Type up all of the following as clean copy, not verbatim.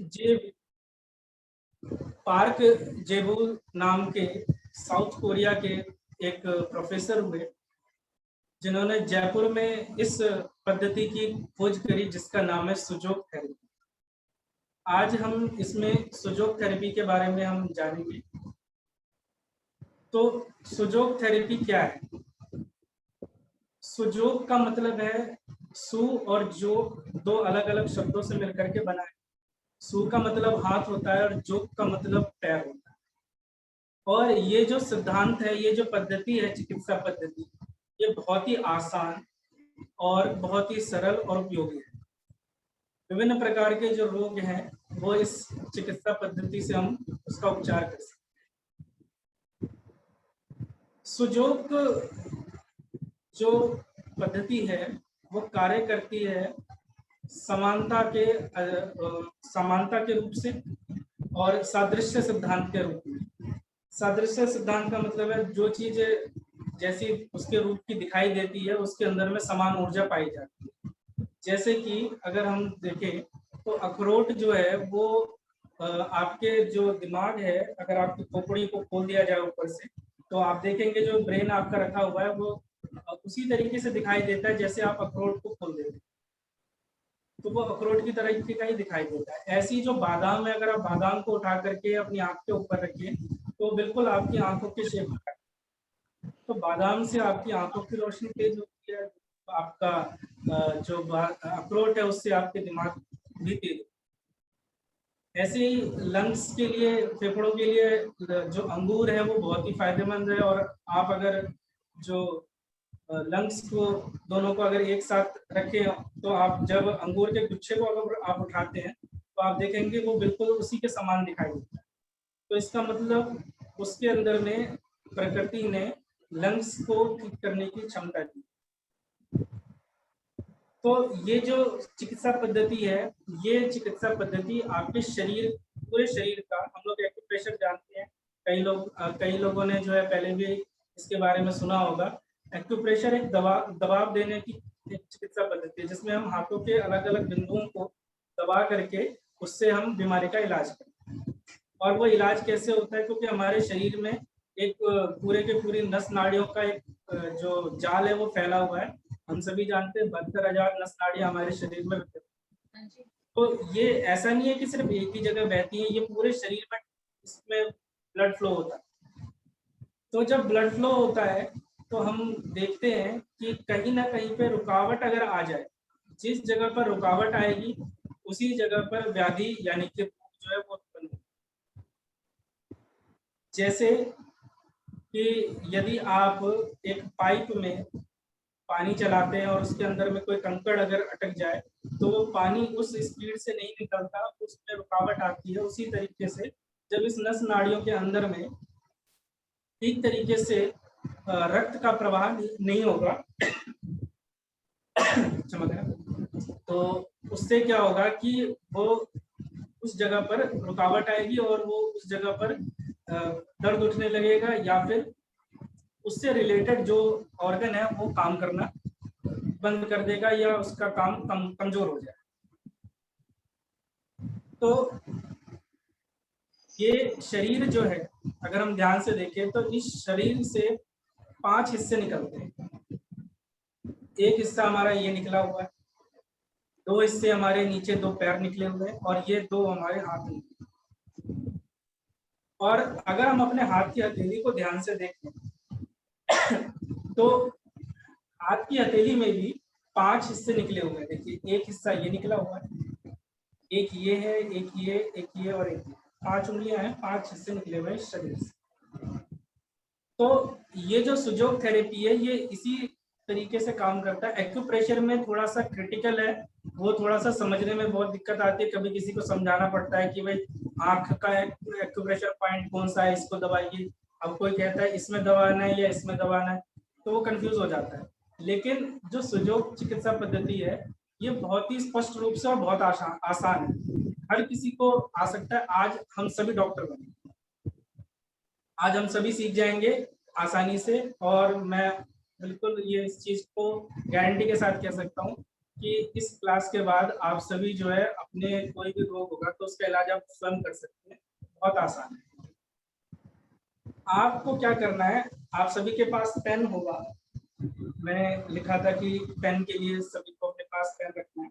जे park जेबू नाम के साउथ कोरिया के एक प्रोफेसर हुए, जिन्होंने जयपुर में इस पद्धति की खोज करी जिसका नाम है सुजोग थेरेपी। आज हम इसमें सुजोग थेरेपी के बारे में हम जानेंगे। तो सुजोग थेरेपी क्या है? सुजोग का मतलब है सु और जो, दो अलग अलग शब्दों से मिलकर के बना है। सु का मतलब हाथ होता है और जोग का मतलब पैर होता है। और ये जो सिद्धांत है, ये जो पद्धति है, चिकित्सा पद्धति, ये बहुत ही आसान और बहुत ही सरल और उपयोगी है। विभिन्न प्रकार के जो रोग हैं वो इस चिकित्सा पद्धति से हम उसका उपचार कर सकते हैं। सुजोग जो पद्धति है वो कार्य करती है समानता के रूप से और सादृश्य सिद्धांत के रूप में। सादृश्य सिद्धांत का मतलब है जो चीज जैसी उसके रूप की दिखाई देती है उसके अंदर में समान ऊर्जा पाई जाती है। जैसे कि अगर हम देखें तो अखरोट जो है वो आपके जो दिमाग है, अगर आपकी खोपड़ी को खोल दिया जाए ऊपर से, तो आप देखेंगे जो ब्रेन आपका रखा हुआ है वो उसी तरीके से दिखाई देता है जैसे आप अखरोट को खोल देते हैं, तो वो अखरोट की तरह का ही दिखाई देता है। ऐसी जो बादाम है, अगर आप बादाम को उठा करके अपनी आंख के ऊपर रखिए तो बिल्कुल आपकी आंखों के शेप में। तो बादाम से आपकी आंखों की रोशनी तेज होती है, आपका जो अखरोट है उससे आपके दिमाग भी तेज। ऐसे ही लंग्स के लिए, फेफड़ों के लिए जो अंगूर है वो बहुत ही फायदेमंद है। और आप अगर जो लंग्स को दोनों को अगर एक साथ रखें तो आप जब अंगूर के गुच्छे को अगर आप उठाते हैं तो आप देखेंगे वो बिल्कुल उसी के समान दिखाई देता है। तो इसका मतलब उसके अंदर में प्रकृति ने लंग्स को ठीक करने की क्षमता दी। तो ये जो चिकित्सा पद्धति है, ये चिकित्सा पद्धति आपके शरीर, पूरे शरीर का, हम लोग एक्यूप्रेशर जानते हैं, कई लोगों ने जो है पहले भी इसके बारे में सुना होगा। एक्यूप्रेशर एक दबाव देने की एक चिकित्सा पद्धति है जिसमें हम हाथों के अलग अलग बिंदुओं को दबा करके उससे हम बीमारी का इलाज करते हैं। और वो इलाज कैसे होता है? क्योंकि हमारे शरीर में एक पूरे के पूरी नस नाड़ियों का एक जो जाल है वो फैला हुआ है। हम सभी जानते हैं 72,000 नस नाड़ियां हमारे शरीर में विद्यमान। तो ये ऐसा नहीं है कि सिर्फ एक ही जगह बहती है, ये पूरे शरीर में इसमें ब्लड फ्लो होता है। तो जब ब्लड फ्लो होता है तो हम देखते हैं कि कहीं ना कहीं पे रुकावट अगर आ जाए, जिस जगह पर रुकावट आएगी उसी जगह पर व्याधि यानी कि जो है वो उत्पन्न। जैसे कि यदि आप एक पाइप में पानी चलाते हैं और उसके अंदर में कोई कंकड़ अगर अटक जाए तो वो पानी उस स्पीड से नहीं निकलता, उसमें रुकावट आती है। उसी तरीके से जब इस नस नाड़ियों के अंदर में ठीक तरीके से रक्त का प्रवाह नहीं होगा तो उससे क्या होगा कि वो उस जगह पर रुकावट आएगी और वो उस जगह पर दर्द उठने लगेगा, या फिर उससे रिलेटेड जो ऑर्गन है वो काम करना बंद कर देगा या उसका काम कमजोर हो जाए। तो ये शरीर जो है, अगर हम ध्यान से देखें तो इस शरीर से 5 हिस्से निकलते हैं। एक हिस्सा हमारा ये निकला हुआ है, 2 हिस्से हमारे नीचे 2 पैर निकले हुए हैं और ये 2 हमारे हाथ निकले। और अगर हम अपने हाथ की हथेली को ध्यान से देखें तो हाथ की हथेली में भी 5 हिस्से निकले हुए हैं। देखिए, एक हिस्सा ये निकला हुआ है, एक ये है, एक ये और एक ये। 5 उंगलियां हैं, 5 हिस्से निकले हुए हैं शरीर से। तो ये जो सुजोग थेरेपी है ये इसी तरीके से काम करता है। एक्यूप्रेशर में थोड़ा सा क्रिटिकल है, वो थोड़ा सा समझने में बहुत दिक्कत आती है। कभी किसी को समझाना पड़ता है कि भाई आंख का एक्यूप्रेशर पॉइंट कौन सा है, इसको दबाइए। अब कोई कहता है इसमें दबाना है या इसमें दबाना है, तो वो कंफ्यूज हो जाता है। लेकिन जो सुजोग चिकित्सा पद्धति है ये बहुत ही स्पष्ट रूप से और बहुत आसान है, हर किसी को आ सकता है। आज हम सभी डॉक्टर बने, आज हम सभी सीख जाएंगे आसानी से। और मैं बिल्कुल ये इस चीज को गारंटी के साथ कह सकता हूँ कि इस क्लास के बाद आप सभी जो है अपने कोई भी रोग होगा तो उसका इलाज आप स्वयं कर सकते हैं, बहुत आसान है। आपको क्या करना है, आप सभी के पास पेन होगा, मैं लिखा था कि पेन के लिए सभी को अपने पास पेन रखना है।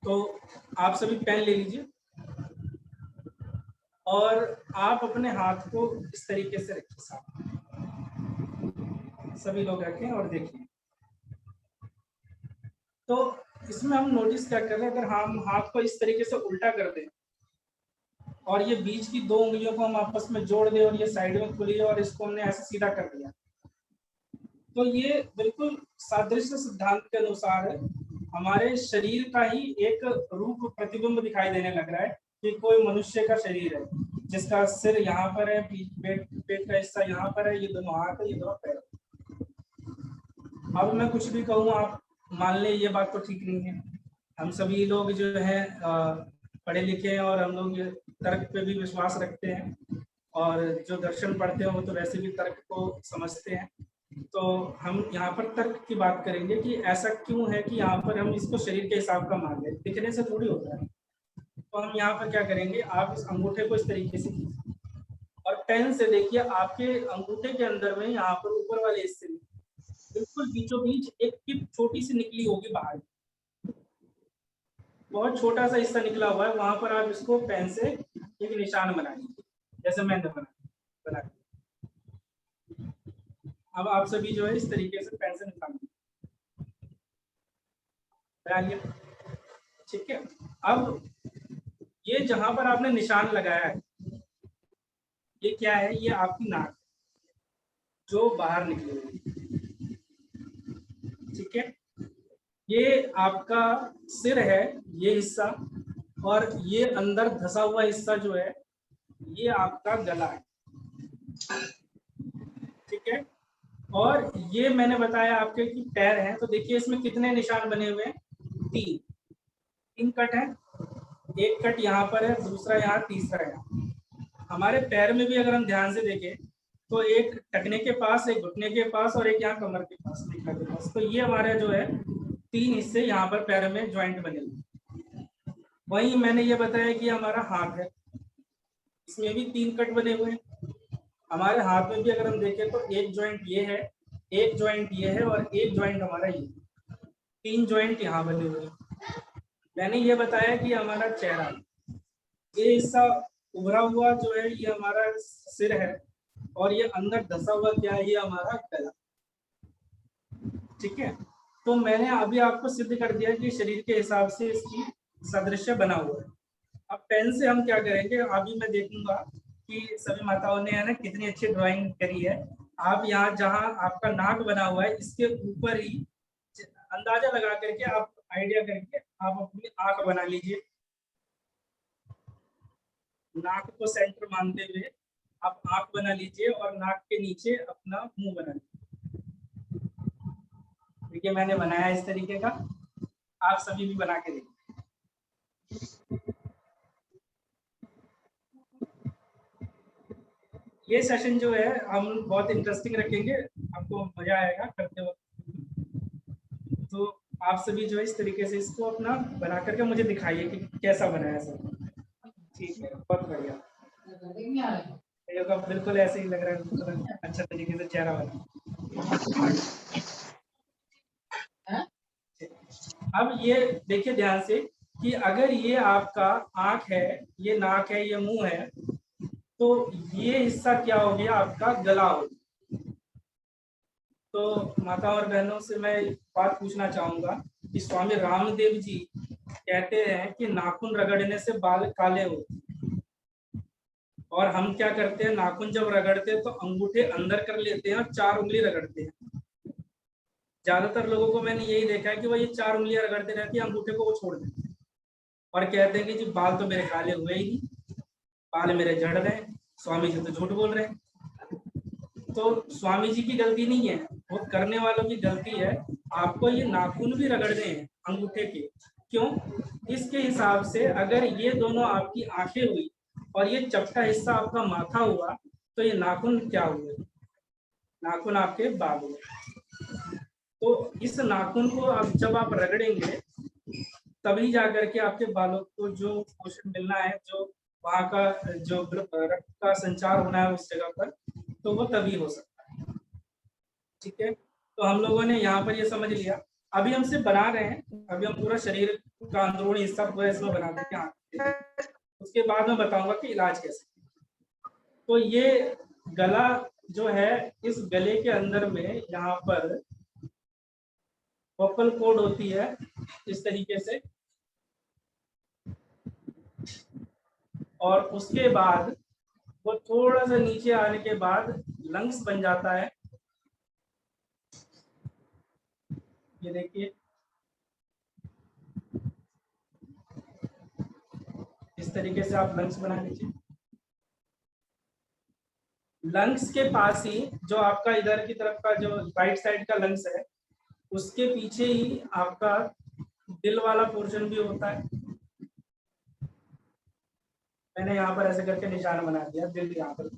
तो आप सभी पेन ले लीजिए और आप अपने हाथ को इस तरीके से रखिए, साथ सभी लोग रखें और देखिए। तो इसमें हम नोटिस क्या कर रहे हैं, अगर हम हाथ को इस तरीके से उल्टा कर दें और ये बीच की दो उंगलियों को हम आपस में जोड़ दें और ये साइड में खुली है और इसको हमने ऐसे सीधा कर दिया, तो ये बिल्कुल सादृश्य सिद्धांत के अनुसार हमारे शरीर का ही एक रूप प्रतिबिंब दिखाई देने लग रहा है कि कोई मनुष्य का शरीर है जिसका सिर यहाँ पर है, पेट का हिस्सा यहाँ पर है, ये दोनों हाथ है, ये दोनों पैर। अब मैं कुछ भी कहूँ आप मान लें ये बात तो ठीक नहीं है। हम सभी लोग जो है पढ़े लिखे हैं और हम लोग तर्क पे भी विश्वास रखते हैं और जो दर्शन पढ़ते हैं वो तो वैसे भी तर्क को समझते हैं। तो हम यहाँ पर तर्क की बात करेंगे कि ऐसा क्यों है कि यहाँ पर हम इसको शरीर के हिसाब का मान लें, दिखने से थोड़ी होता है। तो हम यहाँ पर क्या करेंगे, आप इस अंगूठे को इस तरीके से कीजिए और पेन से देखिए आपके अंगूठे के अंदर में यहाँ पर ऊपर वाले हिस्से में बिल्कुल बीचों बीच एक टिप छोटी सी निकली होगी बाहर, बहुत छोटा सा हिस्सा निकला हुआ है, वहां पर आप इसको पेन से एक निशान बना लीजिए जैसे मैंने बना। अब आप सभी जो है इस तरीके से पेन से निकालिए, ठीक है। अब ये जहां पर आपने निशान लगाया है ये क्या है, ये आपकी नाक जो बाहर निकली हुई, ठीक है। ये आपका सिर है ये हिस्सा, और ये अंदर धसा हुआ हिस्सा जो है ये आपका गला है, ठीक है। और ये मैंने बताया आपके कि पैर हैं, तो देखिए इसमें कितने निशान बने हुए हैं, तीन कट है, एक कट यहाँ पर है, दूसरा यहाँ, तीसरा यहाँ। हमारे पैर में भी अगर हम ध्यान से देखें तो एक टखने के पास, एक घुटने के पास और एक यहाँ कमर के पास, लीखा के पास, तो ये हमारे जो है तीन हिस्से यहाँ पर पैर में ज्वाइंट बने हुए। वहीं मैंने ये बताया कि हमारा हाथ है, इसमें भी तीन कट बने हुए हैं। हमारे हाथ में भी अगर हम देखें तो एक ज्वाइंट ये है, एक ज्वाइंट ये है और एक ज्वाइंट हमारा ये, तीन ज्वाइंट यहाँ बने हुए हैं। मैंने ये बताया कि हमारा चेहरा, ये हिस्सा उभरा हुआ जो है ये हमारा सिर है और ये अंदर धसा हुआ क्या है, ये हमारा गला, ठीक है। तो मैंने अभी आपको सिद्ध कर दिया कि शरीर के हिसाब से इसकी सादृश्य बना हुआ है। अब पेन से हम क्या करेंगे, अभी मैं देखूंगा कि सभी माताओं ने है ना कितनी अच्छी ड्राइंग करी है। आप यहाँ जहाँ आपका नाक बना हुआ है इसके ऊपर ही अंदाजा लगा करके, आप आइडिया करके आप अपनी आंख बना लीजिए, नाक को सेंटर मानते हुए आप आंख बना लीजिए और नाक के नीचे अपना मुंह बना लीजिए। देखिए मैंने बनाया इस तरीके का, आप सभी भी बना के देखिए। ये सेशन जो है हम बहुत इंटरेस्टिंग रखेंगे, आपको मजा आएगा करते वक्त। तो आप सभी जो है इस तरीके से इसको अपना बना करके मुझे दिखाइए कि कैसा बनाया सब। ठीक है, बहुत बढ़िया, बिल्कुल ऐसे ही लग रहा है, अच्छा तरीके से चेहरा बना। अब ये देखिए ध्यान से कि अगर ये आपका आंख है, ये नाक है, ये मुंह है, तो ये हिस्सा क्या हो गया, आपका गला हो गया। तो माता और बहनों से मैं बात पूछना चाहूंगा कि स्वामी रामदेव जी कहते हैं कि नाखून रगड़ने से बाल काले होते हैं, और हम क्या करते हैं, नाखून जब रगड़ते हैं तो अंगूठे अंदर कर लेते हैं और 4 उंगली रगड़ते हैं। ज्यादातर लोगों को मैंने यही देखा है कि वो ये 4 उंगलियां रगड़ते रहते हैं, अंगूठे को वो छोड़ देते हैं और कहते हैं कि जी बाल तो मेरे काले हुए ही नहीं, बाल मेरे झड़ गए, स्वामी जी तो झूठ बोल रहे हैं। तो स्वामी जी की गलती नहीं है, वो करने वालों की गलती है। आपको ये नाखून भी रगड़ने हैं अंगूठे के, क्यों, इसके हिसाब से अगर ये दोनों आपकी आंखें हुई और ये चपटा हिस्सा आपका माथा हुआ, तो ये नाखून क्या हुए, नाखून आपके बाल हुए, तो इस नाखून को अब जब आप रगड़ेंगे तभी जाकर के आपके बालों को जो पोषण मिलना है, जो वहाँ का जो रक्त का संचार होना है उस जगह पर, तो वो तभी हो सकता है। ठीक है, तो हम लोगों ने यहाँ पर ये समझ लिया। अभी हम सिर्फ बना रहे हैं, अभी हम पूरा शरीर का अंदरूनी हिस्सा पूरा इसमें बना देते हैं। उसके बाद मैं बताऊंगा कि इलाज कैसे। तो ये गला जो है, इस गले के अंदर में यहाँ पर वोकल कॉर्ड होती है इस तरीके से, और उसके बाद वो थोड़ा सा नीचे आने के बाद लंग्स बन जाता है। ये देखिए इस तरीके से आप लंग्स बना लीजिए। लंग्स के पास ही जो आपका इधर की तरफ का जो राइट साइड का लंग्स है, उसके पीछे ही आपका दिल वाला पोर्शन भी होता है। मैंने यहाँ पर ऐसे करके निशान बना दिया, दिल यहाँ पर।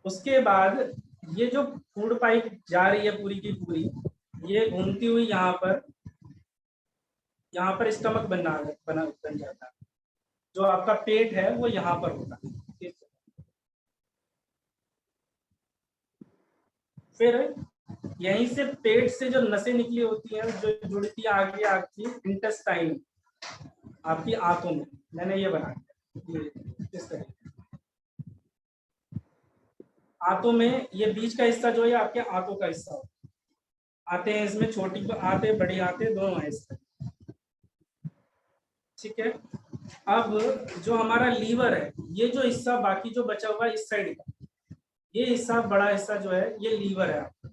उसके बाद ये जो फूड पाइप जा रही है पूरी की पूरी, ये घूमती हुई यहाँ पर स्टमक बन जाता है। जो आपका पेट है वो यहाँ पर होता है। फिर यहीं से पेट से जो नसें निकली होती हैं, जो जुड़ती है आगे आपकी इंटेस्टाइन, आपकी आंतों में, मैंने ये बना दिया इस तरह। आंतों में ये बीच का हिस्सा जो है आपके आंतों का हिस्सा होता है। आते हैं इसमें छोटी आते, बड़ी आते दोनों हैं इसमें। ठीक है, अब जो हमारा लीवर है, ये जो हिस्सा बाकी जो बचा हुआ है इस साइड का, ये हिस्सा बड़ा हिस्सा जो है ये लीवर है आपका।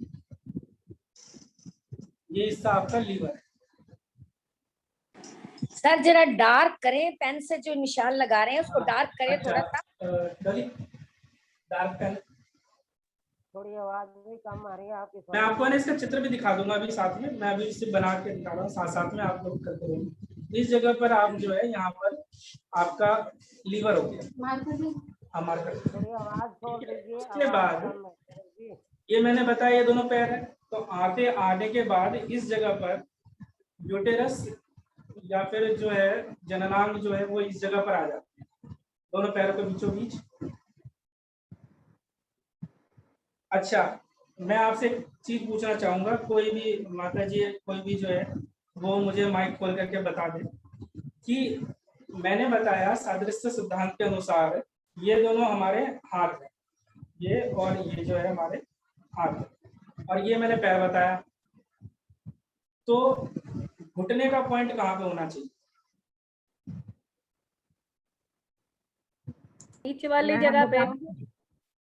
ये हिस्सा आपका लीवर है। सर जरा डार्क करें, पेन से जो निशान लगा रहे हैं उसको डार्क करें। अच्छा, थोड़ा सा डार्क पेन, थोड़ी आवाज भी कम आ रही है आपकी। मैं आपको ना इसका चित्र भी दिखा दूंगा अभी साथ में। मैं अभी इसे बना के दिखा रहा हूँ, साथ साथ में आप लोग करते रहिए। इस जगह पर आप जो है यहाँ पर आपका लीवर हो गया, हमारा। थोड़ी आवाज छोड़ दीजिए। उसके बाद ये मैंने बताया ये दोनों पैर है, तो आने के बाद इस जगह पर यूटेरस या फिर जो है जननांग जो है वो इस जगह पर आ जाते हैं, दोनों पैरों के बीचों बीच। अच्छा, मैं आपसे एक चीज पूछना चाहूंगा, कोई भी माता जी कोई भी जो है वो मुझे माइक खोल करके बता दे कि मैंने बताया सादृश्य सिद्धांत के अनुसार ये दोनों हमारे हाथ हैं, ये और ये जो है हमारे हाथ है, और ये मैंने पैर बताया। तो घुटने का पॉइंट कहाँ पे होना चाहिए? बीच वाली जगह पे,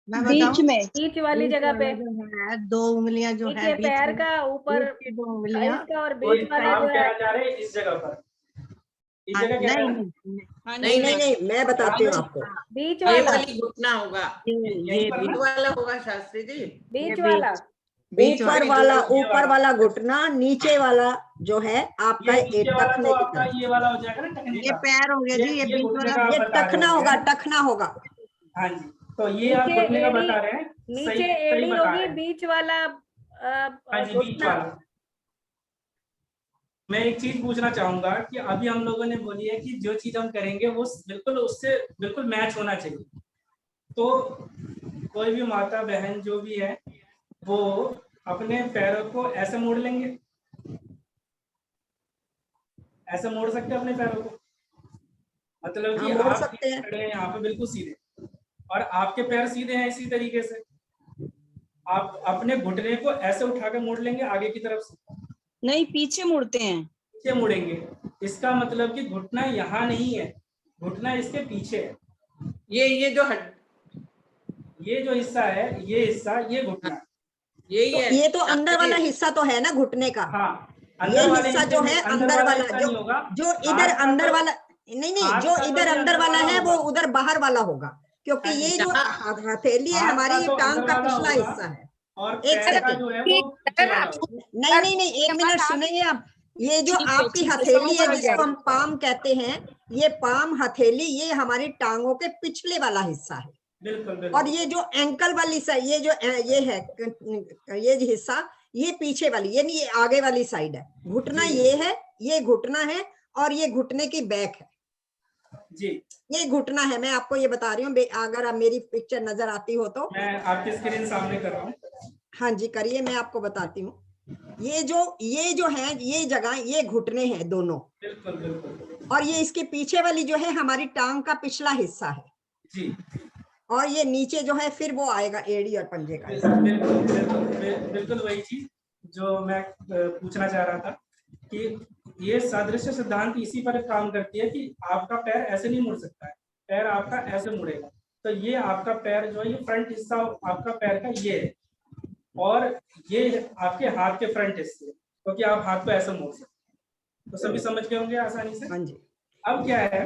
बीच में, बीच वाली जगह पे है 2 उंगलियां जो है बीच पैर में, का ऊपर 2 उंगलियां, का, और बीच वाला आप जो है क्या जा रहे हैं इस जगह पर, इस जगह क्या नहीं नहीं नहीं, मैं बताती हूँ आपको। बीच ये वाला, वाली घुटना होगा, यहीं पर बीच ना? वाला होगा शास्त्री जी। बीच वाला, ऊपर वाला घुटना, नीचे वाला जो है आपका ये नीचे वाला टखने तो की आपका तरफ। ये वाला हो जाएगा ना, टखने ये का। पैर हो गया जी, ये बीच घुटने वाला, का आप ये बता रहे टखना हैं। होगा, टखना होगा। हाँ जी, तो ये आप नीचे घुटने का एड़ी, बता रहे हैं, नीचे सही एड़ी बता रहे होगी, हैं। बीच वाला हाँ जी, बीच वाला। मैं एक चीज पूछना चाहूंगा कि अभी हम लोगों ने बोली है कि जो चीज हम करेंगे वो बिल्कुल उससे बिल्कुल मैच होना चाहिए। तो कोई भी माता बहन जो भी है वो अपने पैरों को ऐसे मोड़ लेंगे, ऐसे मोड़ सकते हैं अपने पैरों को, मतलब कि मोड़ आप सकते हैं। खड़े हैं यहाँ पे बिल्कुल सीधे, और आपके पैर सीधे हैं। इसी तरीके से आप अपने घुटने को ऐसे उठाकर मोड़ लेंगे आगे की तरफ से, नहीं पीछे मुड़ते हैं, पीछे मुड़ेंगे। इसका मतलब कि घुटना यहाँ नहीं है, घुटना इसके पीछे है। ये जो ये जो हिस्सा है, ये हिस्सा, ये घुटना, यही तो है। ये तो अंदर वाला हिस्सा तो है ना घुटने का। हाँ, ये अंदर वाले हिस्सा जो है अंदर वाला, जो इधर अंदर वाला, नहीं, जो इधर अंदर वाला है वो उधर बाहर वाला होगा, क्योंकि ये जो हथेली है हमारी टांग का पिछला हिस्सा है। और एक पैर का सेकंड, जो है वो नहीं, एक मिनट सुनेंगे आप। ये जो आपकी हथेली है जिसको हम पाम कहते हैं, ये पाम हथेली, ये हमारी टांगों के पिछले वाला हिस्सा है। बिल्कुल बिल्कुल। और ये जो एंकल वाली साइड, ये जो ये है, ये जो हिस्सा, ये पीछे वाली, ये नहीं, ये आगे वाली साइड है। घुटना जी। ये है, ये घुटना है, और ये घुटने की बैक है जी, ये घुटना है। मैं आपको ये बता रही हूँ, अगर आप मेरी पिक्चर नजर आती हो तो। मैं आपकी स्क्रीन सामने कर रहा हूँ। हाँ जी करिए, मैं आपको बताती हूँ। ये जो है, ये जगह, ये घुटने हैं दोनों, बिल्कुल बिल्कुल। और ये इसके पीछे वाली जो है हमारी टांग का पिछला हिस्सा है। जी, और ये नीचे जो है फिर वो आएगा एड़ी और पंजे का हिस्सा। बिल्कुल बिल्कुल बिल्कुल वही चीज जो मैं पूछना चाह रहा था कि ये सादृश्य सिद्धांत इसी पर काम करती है कि आपका पैर ऐसे नहीं मुड़ सकता है, पैर आपका ऐसे मुड़ेगा। तो ये आपका पैर जो है, ये फ्रंट हिस्सा आपका पैर का ये है, और ये आपके हाथ के फ्रंट हिस्से, क्योंकि आप हाथ को ऐसे मोड़ सकते। तो सभी समझ गए होंगे आसानी से। हाँ जी, अब क्या है,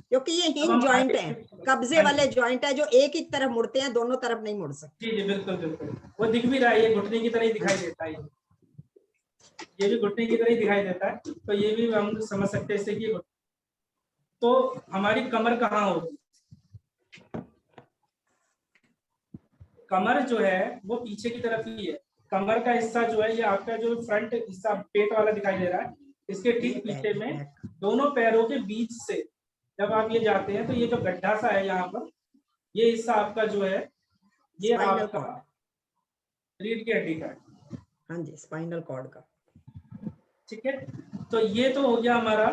क्योंकि ये हिंज जॉइंट है, कब्जे वाले जॉइंट है, जो एक ही तरफ मुड़ते हैं, दोनों तरफ नहीं मुड़ सकते। जी जी बिल्कुल बिल्कुल। वो दिख भी रहा है, ये घुटने की तरह ही दिखाई देता है, ये भी घुटने की तरह ही दिखाई देता है। तो ये भी हम समझ सकते हैं इससे कि तो हमारी कमर कहाँ होगी, कमर जो है वो पीछे की तरफ ही है। कमर का हिस्सा जो है, ये आपका जो फ्रंट हिस्सा पेट वाला दिखाई दे रहा है, इसके ठीक पीछे में दोनों पैरों के बीच से जब आप ये जाते हैं, तो ये जो गड्ढा सा है यहाँ पर, ये हिस्सा आपका जो है, ये आपका रीढ़ की हड्डी का है। हाँ जी, स्पाइनल कॉर्ड का। ठीक है, तो ये तो हो गया हमारा,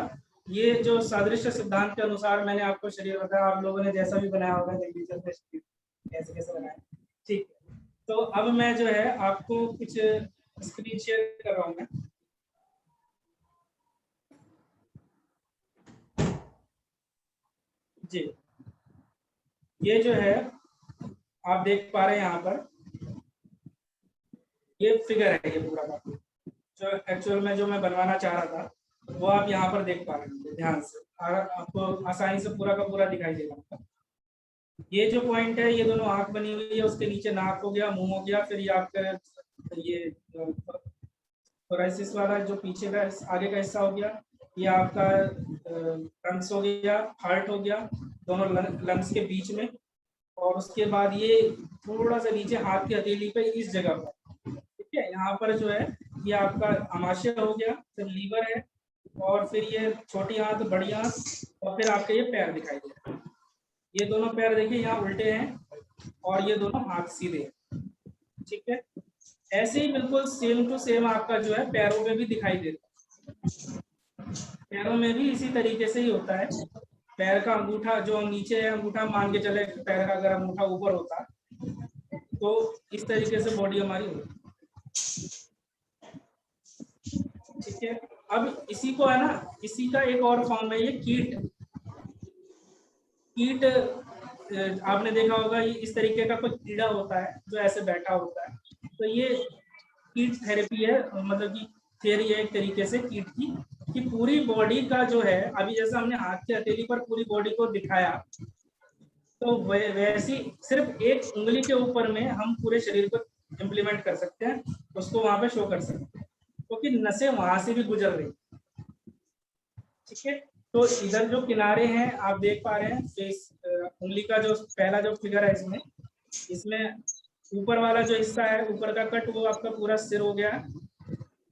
ये जो सादृश्य सिद्धांत के अनुसार मैंने आपको शरीर बताया, आप लोगों ने जैसा भी बनाया होगा कैसे कैसे बनाया। ठीक है, तो अब मैं जो है आपको कुछ स्क्रीन शेयर कर रहा हूँ मैं। जी, ये जो है आप देख पा रहे हैं यहाँ पर, ये फिगर है, ये पूरा का जो एक्चुअल में जो मैं बनवाना चाह रहा था, वो आप यहाँ पर देख पा रहे हैं ध्यान से, आपको आसानी से पूरा का पूरा दिखाई देगा। ये जो पॉइंट है, ये दोनों आंख बनी हुई है, उसके नीचे नाक हो गया, मुंह हो गया, फिर ये आपका ये थोरैसिस वाला जो पीछे का आगे का हिस्सा हो गया, ये आपका लंग्स हो गया, हार्ट हो गया, दोनों लंग्स के बीच में, और उसके बाद ये थोड़ा सा नीचे हाथ की हथेली पे इस जगह पर, ठीक है, यहाँ पर जो है ये आपका अमाशय हो गया, फिर लीवर है, और फिर ये छोटी हाथ, बड़ी हाथ, और फिर आपके ये पैर दिखाई दे रहे हैं। ये दोनों पैर देखिए यहाँ उल्टे हैं, और ये दोनों हाथ सीधे हैं। ठीक है, ऐसे ही बिल्कुल सेम टू सेम आपका जो है पैरों में भी दिखाई देता है। पैरों में भी इसी तरीके से ही होता है। पैर का अंगूठा जो नीचे है, अंगूठा मान के चले, पैर का अगर अंगूठा ऊपर होता तो इस तरीके से बॉडी हमारी होती। ठीक है, अब इसी को है ना, इसी का एक और फॉर्म है ये कीट। कीट आपने देखा होगा, ये इस तरीके का कुछ कीड़ा होता है जो ऐसे बैठा होता है, तो ये कीट थेरेपी है, मतलब कि थियरी है एक तरीके से कीट की, कि पूरी बॉडी का जो है, अभी जैसा हमने हाथ की हथेली पर पूरी बॉडी को दिखाया, तो वैसी सिर्फ एक उंगली के ऊपर में हम पूरे शरीर को इम्प्लीमेंट कर सकते हैं, उसको वहां पे शो कर सकते हैं, क्योंकि नसें वहां से भी गुजर रही। ठीक है, तो इधर जो किनारे हैं आप देख पा रहे हैं, फेस उंगली का जो पहला जो फिगर है, इसमें ऊपर वाला जो हिस्सा है, ऊपर का कट, वो आपका पूरा सिर हो गया।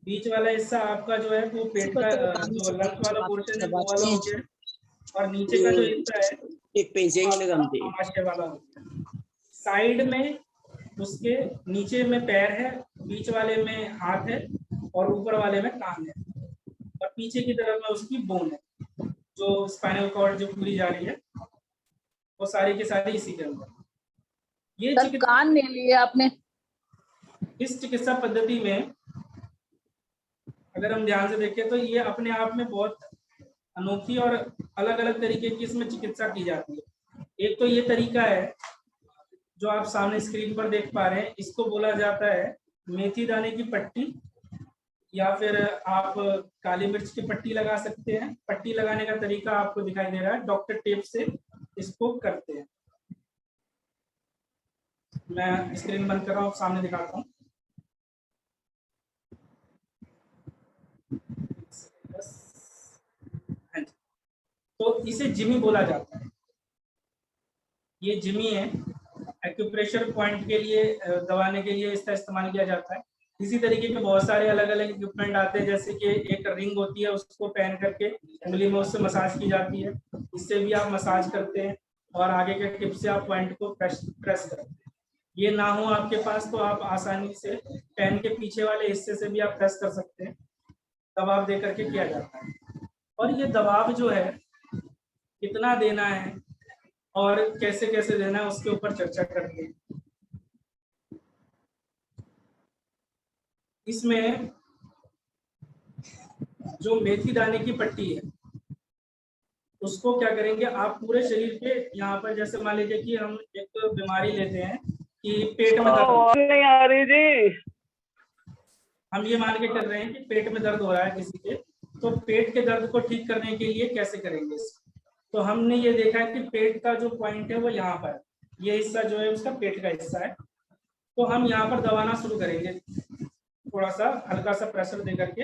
बीच वाला हिस्सा आपका जो है वो पेट का जो लंग्स वाला पोर्शन है वो वाला हो गया, और नीचे का जो हिस्सा है अमाशय वाला हो गया। साइड में उसके नीचे में पैर है, बीच वाले में हाथ है, और ऊपर वाले में कान है, और पीछे की तरफ में उसकी बोन है, जो स्पाइनल कॉर्ड जो पूरी जा रही है, वो सारी की सारी इसी के अंदर। ये कान ले लिया आपने। इस चिकित्सा पद्धति में अगर हम ध्यान से देखें तो ये अपने आप में बहुत अनोखी और अलग अलग तरीके की इसमें चिकित्सा की जाती है। एक तो ये तरीका है जो आप सामने स्क्रीन पर देख पा रहे हैं, इसको बोला जाता है मेथी दाने की पट्टी, या फिर आप काली मिर्च की पट्टी लगा सकते हैं। पट्टी लगाने का तरीका आपको दिखाई दे रहा है, डॉक्टर टेप से इसको करते हैं। मैं स्क्रीन बंद कर रहा हूँ, सामने दिखाता हूँ। तो इसे जिमी बोला जाता है। ये जिमी है, एक्यूप्रेशर पॉइंट के लिए दबाने के लिए इसका इस्तेमाल किया जाता है। इसी तरीके के बहुत सारे अलग अलग इक्विपमेंट आते हैं, जैसे कि एक रिंग होती है, उसको पहन करके उंगली में उससे मसाज की जाती है, इससे भी आप मसाज करते हैं और आगे के टिप से आप पॉइंट को प्रेस करते हैं। ये ना हो आपके पास तो आप आसानी से पेन के पीछे वाले हिस्से से भी आप प्रेस कर सकते हैं, दबाव दे करके किया जाता है। और ये दबाव जो है कितना देना है और कैसे कैसे देना है उसके ऊपर चर्चा करते हैं। इसमें जो मेथी दाने की पट्टी है उसको क्या करेंगे आप पूरे शरीर पे, यहाँ पर जैसे मान लीजिए कि हम एक बीमारी लेते हैं कि पेट में दर्द नहीं आ रही जी, हम ये मान के चल रहे हैं कि पेट में दर्द हो रहा है किसी के, तो पेट के दर्द को ठीक करने के लिए कैसे करेंगे इसको? तो हमने ये देखा है कि पेट का जो पॉइंट है वो यहाँ पर, ये हिस्सा जो है उसका पेट का हिस्सा है, तो हम यहाँ पर दबाना शुरू करेंगे, थोड़ा सा हल्का सा प्रेशर दे करके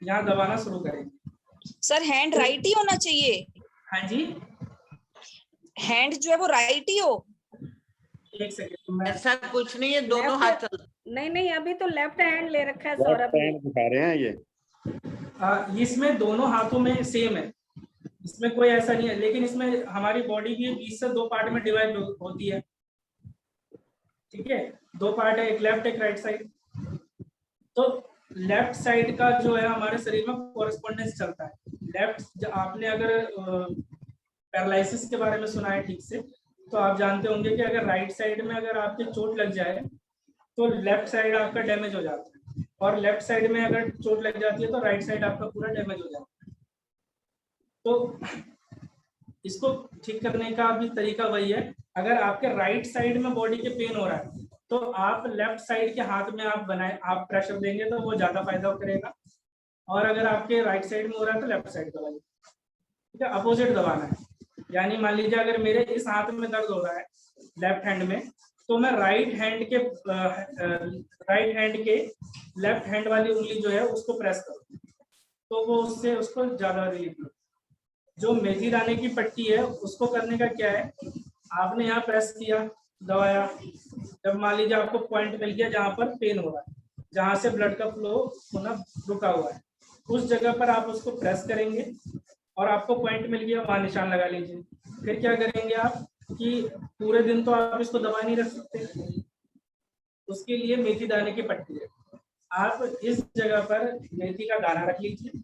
यहाँ दबाना शुरू करेंगे। सर हैंड राइट ही होना चाहिए? हाँ जी, हैंड जो है वो राइट ही हो? एक सेकंड, ऐसा कुछ नहीं है, दोनों हाथ चल। नहीं अभी तो लेफ्ट हैंड ले रखा है सौरभ ने। दिखा रहे हैं ये। इसमें दोनों हाथों में सेम है, इसमें कोई ऐसा नहीं है, लेकिन इसमें हमारी बॉडी भी 20 से 2 पार्ट में डिवाइड होती है, ठीक है, 2 पार्ट है, एक लेफ्ट एक राइट साइड। तो लेफ्ट साइड का जो है हमारे शरीर में कोरेस्पोंडेंस चलता है। लेफ्ट, आपने अगर पैरालिसिस के बारे में सुना है ठीक से, तो आप जानते होंगे कि अगर राइट साइड में अगर आपके चोट लग जाए तो लेफ्ट साइड आपका डैमेज हो जाता है, और लेफ्ट साइड में अगर चोट लग जाती है तो राइट साइड आपका पूरा डैमेज हो जाता है। तो इसको ठीक करने का भी तरीका वही है, अगर आपके राइट साइड में बॉडी के पेन हो रहा है तो आप लेफ्ट साइड के हाथ में आप आप प्रेशर देंगे तो वो ज्यादा फायदा करेगा, और अगर आपके राइट साइड में हो रहा है तो लेफ्ट साइड दबाइए, ठीक है, अपोजिट दबाना है। यानी मान लीजिए अगर मेरे इस हाथ में दर्द हो रहा है लेफ्ट हैंड में, तो मैं राइट हैंड के लेफ्ट हैंड वाली उंगली जो है उसको प्रेस करूँ तो वो उससे उसको ज्यादा रिलीफ मिले। जो मेथी दाने की पट्टी है उसको करने का क्या है, आपने यहाँ प्रेस किया, दबाया, जब मान लीजिए आपको पॉइंट मिल गया जहाँ पर पेन हो रहा है, जहाँ से ब्लड का फ्लो होना रुका हुआ है, उस जगह पर आप उसको प्रेस करेंगे और आपको पॉइंट मिल गया, वहां निशान लगा लीजिए। फिर क्या करेंगे आप कि पूरे दिन तो आप इसको दबा नहीं रख सकते, उसके लिए मेथी दाने की पट्टी है, आप इस जगह पर मेथी का दाना रख लीजिए,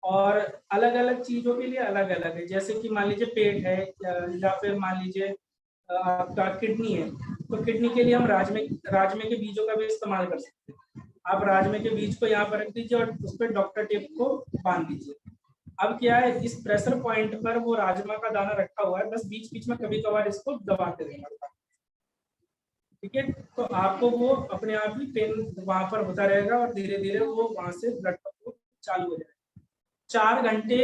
और अलग अलग चीजों के लिए अलग अलग है, जैसे कि मान लीजिए पेट है या फिर मान लीजिए आपका किडनी है, तो किडनी के लिए हम राजमे के बीजों का भी इस्तेमाल कर सकते हैं। आप राजमे के बीज को यहाँ पर रख दीजिए और उस पर डॉक्टर टेप को बांध दीजिए। अब क्या है, इस प्रेशर पॉइंट पर वो राजमा का दाना रखा हुआ है, बस बीच बीच में कभी कभार इसको दबाते रहना, ठीक है, तो आपको वो अपने आप ही पेन वहां पर होता रहेगा और धीरे धीरे वो वहां से ब्लड फ्लो चालू हो जाएगा। 4 घंटे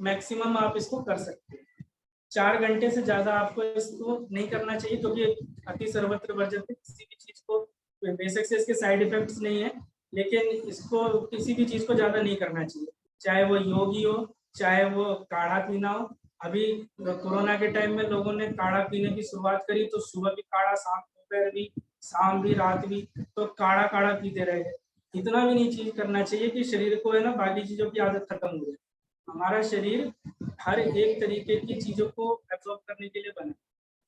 मैक्सिमम आप इसको कर सकते हैं, 4 घंटे से ज्यादा आपको इसको नहीं करना चाहिए, क्योंकि अति सर्वत्र वर्जयते, किसी भी चीज को, बेशक से इसके साइड इफेक्ट्स नहीं है, लेकिन इसको किसी भी चीज को ज्यादा नहीं करना चाहिए, चाहे वो योग ही हो, चाहे वो काढ़ा पीना हो। अभी कोरोना के टाइम में लोगों ने काढ़ा पीने की शुरुआत करी, तो सुबह भी काढ़ा, दोपहर भी, शाम भी, रात भी, तो काढ़ा पीते रहे। इतना भी नहीं चीज करना चाहिए कि शरीर को है ना बाकी चीजों की आदत खत्म हो जाए। हमारा शरीर हर एक तरीके की चीजों को एब्जॉर्ब करने के लिए बना।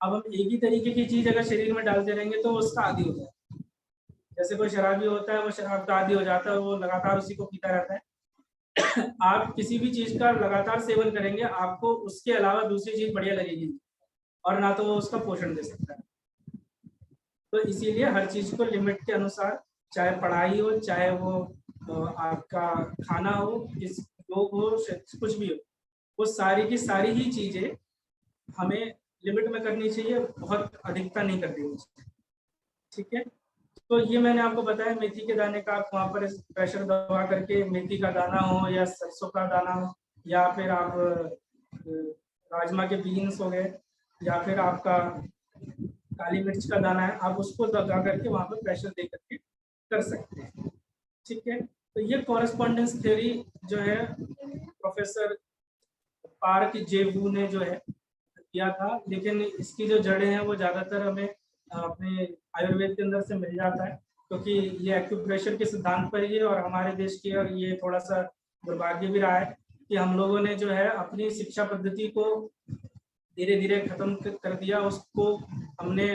अब हम एक ही तरीके की चीज अगर शरीर में डालते रहेंगे तो उसका आदी हो जाए। जैसे कोई शराबी होता है, वो शराब का आदी हो जाता है, वो लगातार उसी को पीता रहता है। आप किसी भी चीज का लगातार सेवन करेंगे, आपको उसके अलावा दूसरी चीज बढ़िया लगेगी और ना तो वो उसका पोषण दे सकता है। तो इसीलिए हर चीज को लिमिट के अनुसार, चाहे पढ़ाई हो, चाहे वो आपका खाना हो, योग हो, कुछ भी हो, वो सारी की सारी ही चीजें हमें लिमिट में करनी चाहिए, बहुत अधिकता नहीं कर देनी चाहिए, ठीक है। तो ये मैंने आपको बताया मेथी के दाने का, आप वहाँ पर प्रेशर दबा करके मेथी का दाना हो या सरसों का दाना हो या फिर आप राजमा के बीन्स हो गए या फिर आपका काली मिर्च का दाना है, आप उसको दबा करके वहाँ पर प्रेशर दे करके कर सकते हैं, ठीक है। तो ये कॉरेस्पॉन्डेंस थ्योरी जो है प्रोफेसर पार्क जे वू ने जो है किया था, लेकिन इसकी जो जड़ें हैं वो ज़्यादातर हमें अपने आयुर्वेद के अंदर से मिल जाता है, क्योंकि ये एक्यूप्रेशर के सिद्धांत पर ही है। और हमारे देश की, और ये थोड़ा सा दुर्भाग्य भी रहा है कि हम लोगों ने जो है अपनी शिक्षा पद्धति को धीरे धीरे खत्म कर दिया, उसको हमने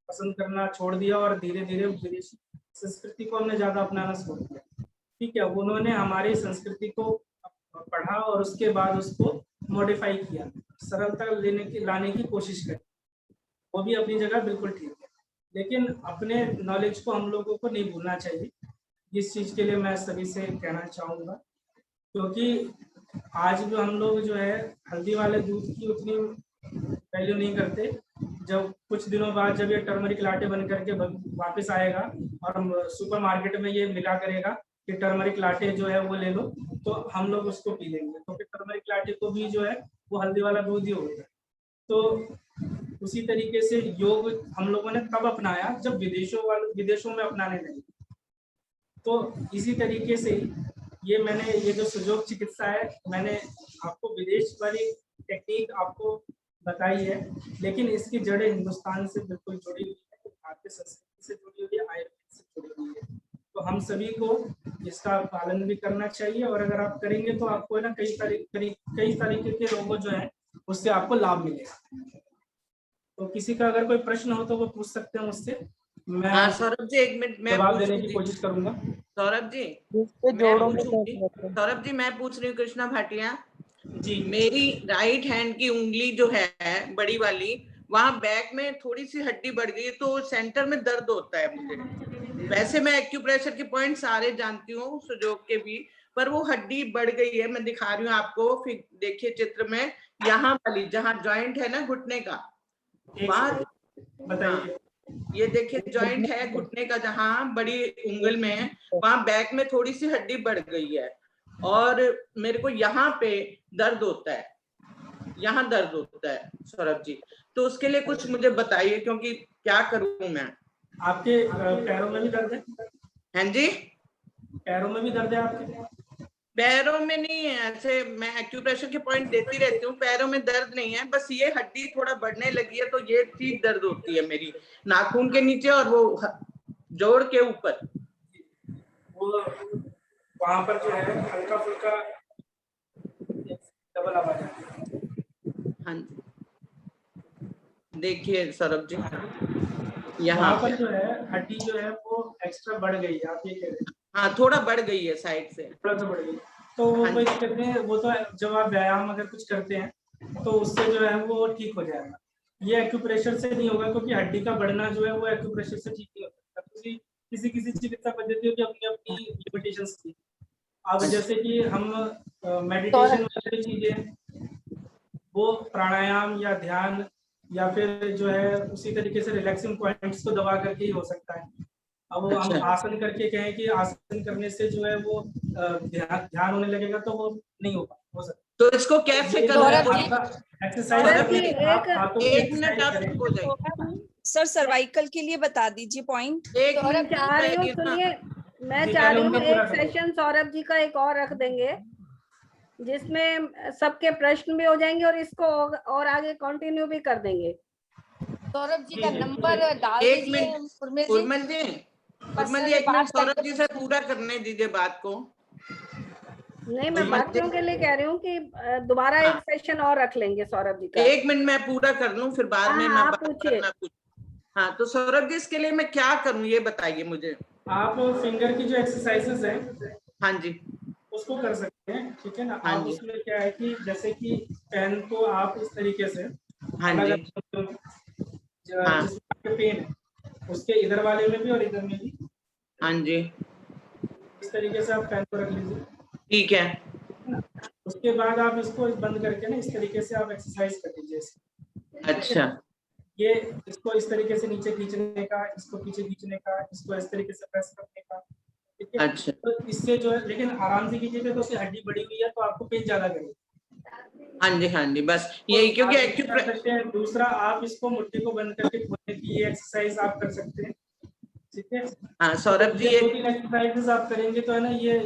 पसंद करना छोड़ दिया और धीरे धीरे विदेशी संस्कृति को हमने ज्यादा अपनाना छोड़ दिया। ठीक है, उन्होंने हमारी संस्कृति को पढ़ा और उसके बाद उसको मॉडिफाई किया, सरलता लाने की कोशिश करी, वो भी अपनी जगह बिल्कुल ठीक है। लेकिन अपने नॉलेज को हम लोगों को नहीं भूलना चाहिए, इस चीज के लिए मैं सभी से कहना चाहूँगा। क्योंकि आज भी हम लोग जो है हल्दी वाले दूध की उतनी वैल्यू नहीं करते। जब कुछ दिनों बाद जब ये टर्मरिक लाटे बन करके वापस आएगा और सुपर मार्केट में ये मिला करेगा कि टर्मरिक लाटे जो है वो ले लो, तो हम लोग उसको पी लेंगे। तो फिर टर्मरिक लाटे को भी जो है वो हल्दी वाला दूध ही होगा। तो उसी तरीके से योग हम लोगों ने तब अपनाया जब विदेशों में अपनाने लगे। तो इसी तरीके से ये जो सुजोग चिकित्सा है, मैंने आपको विदेश वाली टेक्निक आपको बताई है, लेकिन इसकी जड़ें हिंदुस्तान से बिल्कुल जुड़ी हुई है, भारतीय संस्कृति से जुड़ी हुई है, आयुर्वेद से जुड़ी हुई है। तो हम सभी को इसका पालन भी करना चाहिए, और अगर आप करेंगे तो आपको ना कई तरीके के रोगों जो है उससे आपको लाभ मिलेगा। तो किसी का अगर कोई प्रश्न हो तो वो पूछ सकते हैं मुझसे, मैं सौरभ जी 1 मिनट मैं जवाब देने की कोशिश करूंगा। सौरभ जी मैं पूछ रही हूँ कृष्णा भाटिया जी। मेरी राइट हैंड की उंगली जो है बड़ी वाली, वहां बैक में थोड़ी सी हड्डी बढ़ गई है, तो सेंटर में दर्द होता है मुझे। वैसे मैं एक्यूप्रेशर के पॉइंट सारे जानती हूँ, सुजोग के भी, पर वो हड्डी बढ़ गई है। मैं दिखा रही हूँ आपको, फिर देखिए चित्र में, यहाँ वाली जहाँ जॉइंट है ना घुटने का, वहां बताइए, ये देखिए जॉइंट है घुटने का, जहाँ बड़ी उंगल में, वहां बैक में थोड़ी सी हड्डी बढ़ गई है और मेरे को यहाँ पे दर्द होता है, यहाँ दर्द होता है सौरभ जी। तो उसके लिए कुछ मुझे बताइए, क्योंकि क्या करूं मैं। आपके पैरों में भी दर्द है? हाँ जी, पैरों में भी दर्द है आपके? पैरों में नहीं है, ऐसे मैं एक्यूप्रेशर के पॉइंट देती रहती हूँ, पैरों में दर्द नहीं है, बस ये हड्डी थोड़ा बढ़ने लगी है, तो ये चीज दर्द होती है मेरी नाखून के नीचे और वो जोड़ के ऊपर, वो वहां पर जो है हल्का फुल्का डबल आवाज आती है। हाँ जी, देखिए सौरभ जी, यहाँ पर जो है हड्डी जो है वो एक्स्ट्रा बढ़ गई है, आप ये कह रहे हैं? हाँ, थोड़ा बढ़ गई है साइड से, थोड़ा सा बढ़ गई। तो वो कोई दिक्कत नहीं है, वो तो जब आप व्यायाम अगर कुछ करते हैं तो उससे जो है वो ठीक हो जाएगा। ये एक्यूप्रेशर से नहीं होगा, क्योंकि हड्डी का बढ़ना जो है वो एक्यूप्रेशर से ठीक नहीं हो सकता। किसी चिकित्सा पद्धतियों की अपनी अपनी लिमिटेशंस थी। अब जैसे कि हम मेडिटेशन वाली चीजें, वो प्राणायाम या ध्यान या फिर जो है उसी तरीके से रिलैक्सिंग पॉइंट्स को दबा करके ही हो सकता है। अब हम आसन करके कहें कि आसन करने से जो है वो ध्यान होने लगेगा, तो वो नहीं हो सकता। तो इसको कैसे करें? सर सर्वाइकल के लिए बता दीजिए पॉइंट। मैं चाह रही हूँ एक सेशन सौरभ जी का एक और रख देंगे, जिसमें सबके प्रश्न भी हो जाएंगे और इसको और आगे कंटिन्यू भी कर देंगे। सौरभ जी का नंबर डाल दीजिए। उर्मिल जी 1 मिनट सौरभ जी से पूरा करने दीजिए बात को। नहीं, मैं बाकियों के लिए कह रही हूँ कि दोबारा एक सेशन और रख लेंगे सौरभ जी का। 1 मिनट मैं पूरा कर लूँ, फिर बाद में मैं पूछिए। हाँ, तो सौरभ जी इसके लिए मैं क्या करूँ ये बताइए मुझे। आप फिंगर की जो एक्सरसाइजेस है, हाँ जी, उसको कर सकते हैं, ठीक है ना। हाँ आप उसमें क्या है कि जैसे कि पेन को आप इस तरीके से, हाँ जी, जिसमें पेन है उसके इधर वाले में भी और इधर में भी, हाँ जी, इस तरीके से आप पेन को रख लीजिए, ठीक है। उसके बाद आप इसको बंद करके ना इस तरीके से आप एक्सरसाइज कर लीजिए। अच्छा, ये इसको इस तरीके से नीचे खींचने का, इसको पीछे खींचने का, इसको इस तरीके से प्रेस करने का, ठीक है। अच्छा, तो इससे जो है, लेकिन आराम से कीजिएगा, तो उसकी हड्डी बड़ी हुई है तो आपको पेन ज्यादा करेगी। हाँ जी, हाँ जी, बस यही, क्योंकि दूसरा आप इसको मुट्ठी को बंद करके खोलने की ये एक्सरसाइज आप कर सकते हैं, ठीक है। हाँ सौरभ जी, 2-3 एक्सरसाइजेस आप करेंगे तो है ना, ये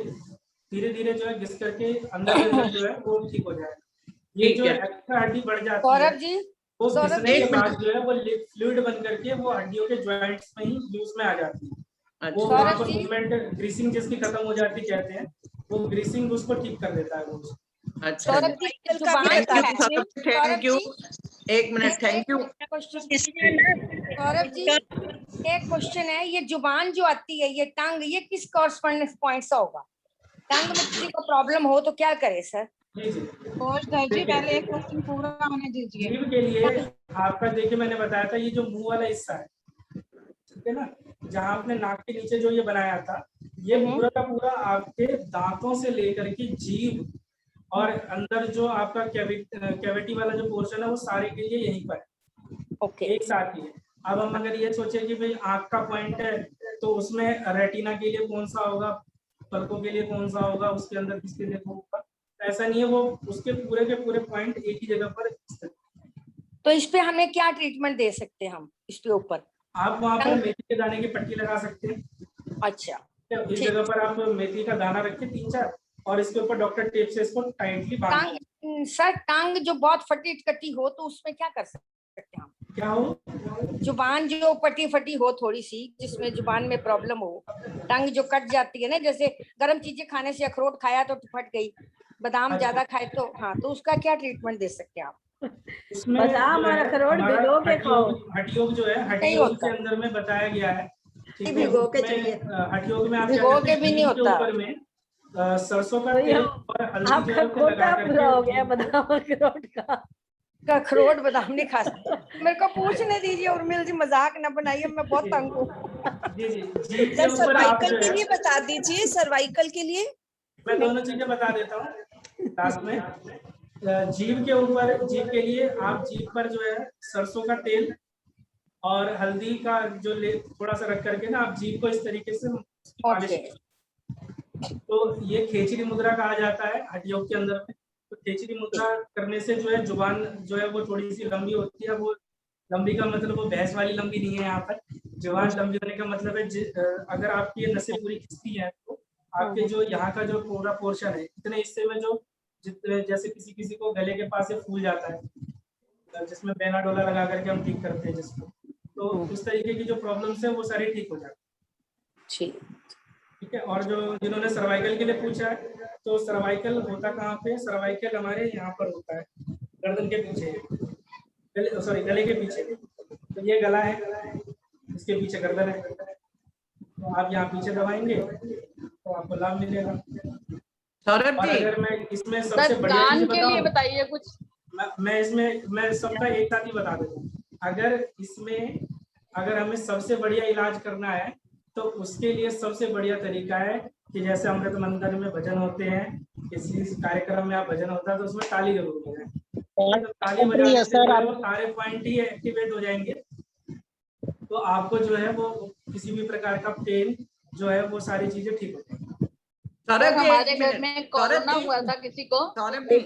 धीरे धीरे जो है घिस करके अंदर जो है वो ठीक हो जाएगा। ये जो एक्स्ट्रा हड्डी बढ़ जाती है। सौरभ जी वो सौरभ घिसने जी, के बाद जो है वो फ्लूइड बन करके वो हड्डियों के जॉइंट्स में ही यूज में आ जाती है। वो अच्छा वहाँ सौरभ पर जी। मूवमेंट ग्रीसिंग जिसकी खत्म हो जाती कहते हैं, वो ग्रीसिंग उसको ठीक कर देता है वो। अच्छा सौरभ जी सर्वाइकल का भी जुबान थैंक जो यू है, बता दीजिए। थैंक सौरभ यू, जी एक minute, thank you. Saurabh ji एक क्वेश्चन है, ये जुबान जो आती है, ये टंग, ये किस कॉरस्पॉन्डेंस पॉइंट से होगा? टंग में किसी को प्रॉब्लम हो तो क्या करे सर? जी जी जी पहले एक क्वेश्चन पूरा होने दीजिए। जीभ के लिए आपका देखिए मैंने बताया था ये जो मुंह वाला हिस्सा है, ठीक है ना, जहाँ आपने नाक के नीचे जो ये बनाया था, ये पूरा का पूरा आपके दांतों से लेकर के जीभ और अंदर जो आपका कैविटी वाला जो पोर्शन है वो सारे के लिए यहीं पर है, ओके एक साथ ही है। अब हम अगर ये सोचे कि भाई आंख का पॉइंट है तो उसमें रेटिना के लिए कौन सा होगा, पलकों के लिए कौन सा होगा, उसके अंदर किसके लिए होगा, ऐसा नहीं है, वो उसके पूरे के पूरे पॉइंट एक ही जगह पर स्थित। तो इस पे हमें क्या ट्रीटमेंट दे सकते हैं हम इसके ऊपर? आप वहाँ पर मेथी के दाने की पट्टी लगा सकते हैं। अच्छा इस जगह पर आप मेथी का दाना रखें 3-4 और इसके ऊपर डॉक्टर टेप से इसको टाइटली बांध दें। टांग सर, टांग जो बहुत फटी कटी हो तो उसमें क्या कर सकते हैं हम? क्या हो, जुबान जो फटी फटी हो थोड़ी सी, जिसमें जुबान में प्रॉब्लम हो, टंग जो कट जाती है ना, जैसे गर्म चीजें खाने से, अखरोट खाया तो फट गई, बादाम ज्यादा खाए तो, हाँ, तो उसका क्या ट्रीटमेंट दे सकते हैं आप? उसमें बादाम जो और है अखरोट हमारा भिगो के खाओ। हठयोग जो है, हठयोग के अंदर में बताया गया है, ठीक है, भिगो के उसमें, चाहिए। हठयोग में आप क्या भिगो करते के हैं, भी नहीं जीभ के होता। ऊपर में सरसों का तो तेल और हल्दी जो आपका है वो लगा कोटा पूरा हो गया करके, बादाम अखरोट का। अखरोट बादाम नहीं खा सकते। मेरे को पूछने दीजिए उर्मिल जी, मजाक न बनाइए, मैं बहुत तंग हूँ। जी जी, जीभ के सर ऊपर आप सर्वाइकल जो के है, लिए बता दीजिए, सर्वाइकल के लिए। मैं दोनों चीजें बता देता हूँ लास्ट में। जीभ के ऊपर, जीभ के लिए आप जीभ पर जो है सरसों का तेल और हल्दी का जो थोड़ा सा रख करके ना, आप जीभ को इस तरीके से मालिश ओके, करें। तो ये खेचरी मुद्रा कहा जाता है हठयोग के अंदर में। तो खेचरी मुद्रा करने से जो है जुबान जो है वो थोड़ी सी लंबी होती है। वो लंबी का मतलब वो भैंस वाली लंबी नहीं है, यहाँ पर जुबान लंबी होने का मतलब है अगर आपकी ये नसें पूरी खिंचती है तो आपके जो यहाँ का जो पूरा पोर्शन है, इतने हिस्से में जो जितने, जैसे किसी किसी को गले के पास से फूल जाता है, जिसमें बेनाडोला लगा करके हम ठीक करते हैं जिसको, तो उस तरीके की जो प्रॉब्लम्स है वो सारी ठीक हो जाती है, ठीक है। और जो जिन्होंने सर्वाइकल के लिए पूछा है, तो सर्वाइकल होता कहाँ पे? सर्वाइकल हमारे यहाँ पर होता है, गर्दन के पीछे, सॉरी गले के पीछे। तो ये गला है, इसके पीछे गर्दन है, तो आप यहाँ पीछे दबाएंगे तो आपको लाभ मिलेगा। सौरभ और जी, अगर मैं इसमें सबसे बढ़िया कान चीज के लिए बताऊं, बताइए कुछ। मैं सबका एक साथ ही बता देता हूँ। अगर इसमें, अगर हमें सबसे बढ़िया इलाज करना है तो उसके लिए सबसे बढ़िया तरीका है कि जैसे अमृत मंदिर में भजन होते हैं, किसी कार्यक्रम में आप भजन होता है तो उसमें ताली जरूर बजाएं। तो ताली बजाने से जो है वो सारे पॉइंट ही एक्टिवेट हो जाएंगे, तो आपको जो है वो किसी भी प्रकार का पेन जो है वो सारी चीजें ठीक हो जाएंगी। सौरभ जी, हमारे एक घर मिनट, में सौरभ कोरोना जी, हुआ था किसी को, सौरभ जी